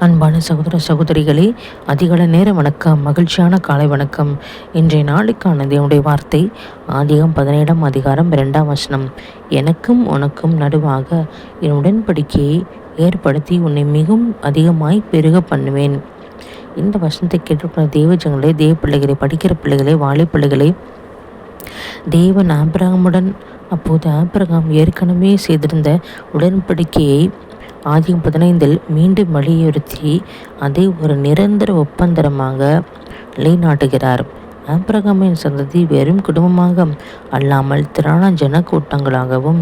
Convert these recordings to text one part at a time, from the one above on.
அன்பான சகோதர சகோதரிகளே, அதிகாலை நேர வணக்கம், மகிழ்ச்சியான காலை வணக்கம். இன்றைய நாளுக்கான தேவனுடைய வார்த்தை ஆதியாகமம் 17ஆம் அதிகாரம் 2ஆம் வசனம். எனக்கும் உனக்கும் நடுவாக என் உடன்படிக்கையை ஏற்படுத்தி உன்னை மிகவும் அதிகமாய் பெருக பண்ணுவேன். இந்த வசனத்தை கேட்டிருக்கிற தேவஜங்களே, தேவ பிள்ளைகளை, படிக்கிற பிள்ளைகளை, வாழை பிள்ளைகளை, தேவன் ஆபிரகாமுடன் அப்போது ஆபிரகாம் ஏற்கனவே செய்திருந்த உடன்படிக்கையை ஆதியாகமம் 15 மீண்டும் வலியுறுத்தி அதை ஒரு நிரந்தர ஒப்பந்தமாக நிலைநாட்டுகிறார். ஆபிரகாமின் சந்ததி வெறும் குடும்பமாக அல்லாமல் திரளான ஜனக்கூட்டங்களாகவும்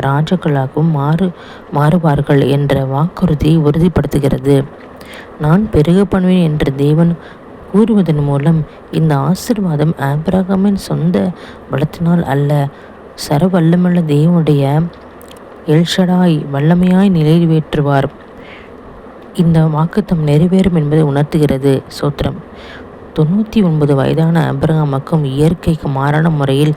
ராஜாக்களாகவும் மாறுவார்கள் என்ற வாக்குறுதியை உறுதிப்படுத்துகிறது. நான் பெருக பண்ணுவேன் என்று தேவன் கூறுவதன் மூலம் இந்த ஆசீர்வாதம் ஆபிரகாமின் சொந்த பலத்தினால் அல்ல, சர்வவல்லமையுள்ள தேவனுடைய எல்ஷடாய் வல்லமையாய் நிறைவேற்றுவார். இந்த வாக்குத்தம் நிறைவேறும் என்பதை உணர்த்துகிறது. சோத்திரம். 99 வயதான ஆபிரகாமுக்கும் இயற்கைக்கு மாறான முறையில்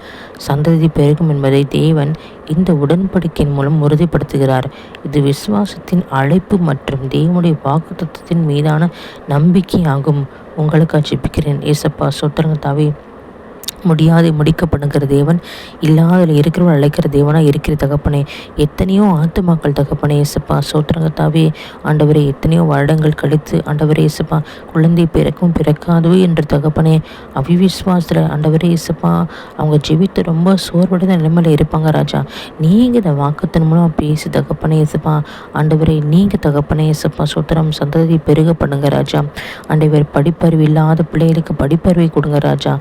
சந்ததி பெருகும் என்பதை தேவன் இந்த உடன்படிக்கையின் மூலம் உறுதிப்படுத்துகிறார். இது விசுவாசத்தின் அழைப்பு மற்றும் தேவனுடைய வாக்குத்தத்தத்தின் மீதான நம்பிக்கையாகும். உங்களுக்கு ஜெபிக்கிறேன். ஏசப்பா, சோத்திரங்க தாவே, முடியாது முடிக்கப்படுங்கிற தேவன், இல்லாத இருக்கிறவன் அழைக்கிற தேவனாக இருக்கிற தகப்பனே, எத்தனையோ ஆத்துமாக்கள் தகப்பனே ஏசப்பா, சோத்திரங்கத்தாவே ஆண்டவரே, எத்தனையோ வருடங்கள் கழித்து ஆண்டவரே ஏசப்பா, குழந்தை பிறக்கும் பிறக்காதவே என்று தகப்பனே அவிவிஸ்வாசத்தில் ஆண்டவரே ஏசப்பா அவங்க ஜெபித்து ரொம்ப சோர்வடைந்த நிலைமையில் இருப்பாங்க ராஜா. நீங்கள் இந்த வாக்குத்தின் மூலம் பேசி தகப்பனே ஏசப்பா ஆண்டவரே, நீங்கள் தகப்பனே ஏசப்பா சோத்திரம் சந்ததி பெருக பண்ணுங்க ராஜா. ஆண்டவர் படிப்பறிவு இல்லாத பிள்ளைகளுக்கு படிப்பறிவை கொடுங்க ராஜா.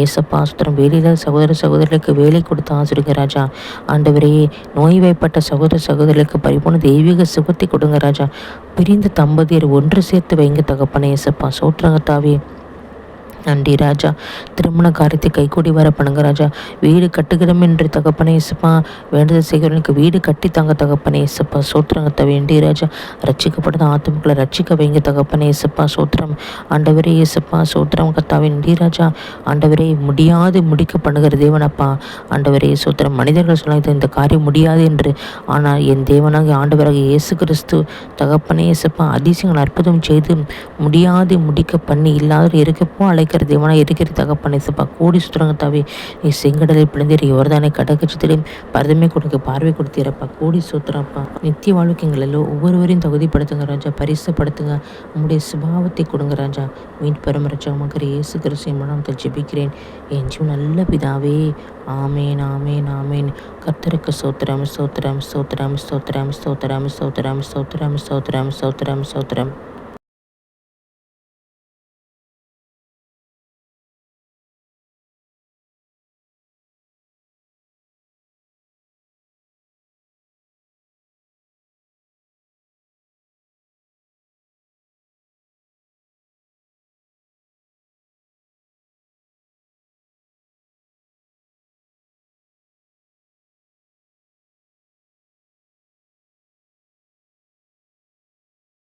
ஏசப்பா சுத்திரம். வேலையில் சகோதர சகோதரர்களுக்கு வேலை கொடுத்து ஆசிரிங்க ராஜா. ஆண்டவரே, நோய்வாய்ப்பட்ட சகோதர சகோதரர்களுக்கு பரிபூர்ண தெய்வீக சுகத்தை கொடுங்க ராஜா. பிரிந்த தம்பதியர் ஒன்று சேர்த்து வைங்க தகப்பனே ஏசப்பா, சோற்றங்கத்தாவே நன்றி ராஜா. திருமண காரியத்தை கைகூடி வர பண்ணுங்க ராஜா. வீடு கட்டுகிறோம் என்று தகப்பனே இசப்பா வேண்டுதல் செய்கிறவனுக்கு வீடு கட்டி தாங்க தகப்பனே இசப்பா, சோத்திரங்கத்த வேண்டி ராஜா. ரட்சிக்கப்பட்ட ஆத்மக்களை ரட்சிக்க வைங்க தகப்பனே இசப்பா, சோத்திரம். ஆண்டவரே இசப்பா சோத்திரம் கத்தா வேண்டி ராஜா. ஆண்டவரே, முடியாது முடிக்க பண்ணுகிற தேவனப்பா. ஆண்டவரே சோத்திரம். மனிதர்கள் சொன்னாங்க இந்த காரியம் முடியாது என்று, ஆனால் என் தேவனாக ஆண்டவராக இயேசு கிறிஸ்து தகப்பனே இசப்பா அதிசயங்கள் அற்புதம் செய்து முடியாது முடிக்க பண்ணி இல்லாத இருக்கப்போ அழைக்கிற தேவனாக இருக்கிற தகப்பனே இசப்பா, கோடி சுத்திரங்கத்தாவே நீ செங்கடலை பிளந்தீர், யோர்தானை கடற்கட்சத்திலே பரதமே கொடுக்க பார்வை கொடுத்தீரப்பா. கோடி சோத்திரப்பா. நித்திய வாழ்வுக்கு எங்களெல்லாம் ஒவ்வொருவரையும் தகுதிப்படுத்துங்க ராஜா, பரிசுப்படுத்துங்க. உங்களுடைய சுபாவத்தை கொடுங்க ராஜா. மீட்பெரும் ரட்சகமாக இயேசு கிறிஸ்து மனத்தில் ஜெபிக்கிறேன் என் ஜீவன் நல்ல பிதாவே. ஆமேன், ஆமேன், ஆமேன். கர்த்தருக்கு சோத்திரம், சோத்திரம், சோத்திரம், சோத்திரம், சோத்திரம், சோத்திரம், சோத்திரம், சோத்திரம், சோத்திரம், சோத்திரம்.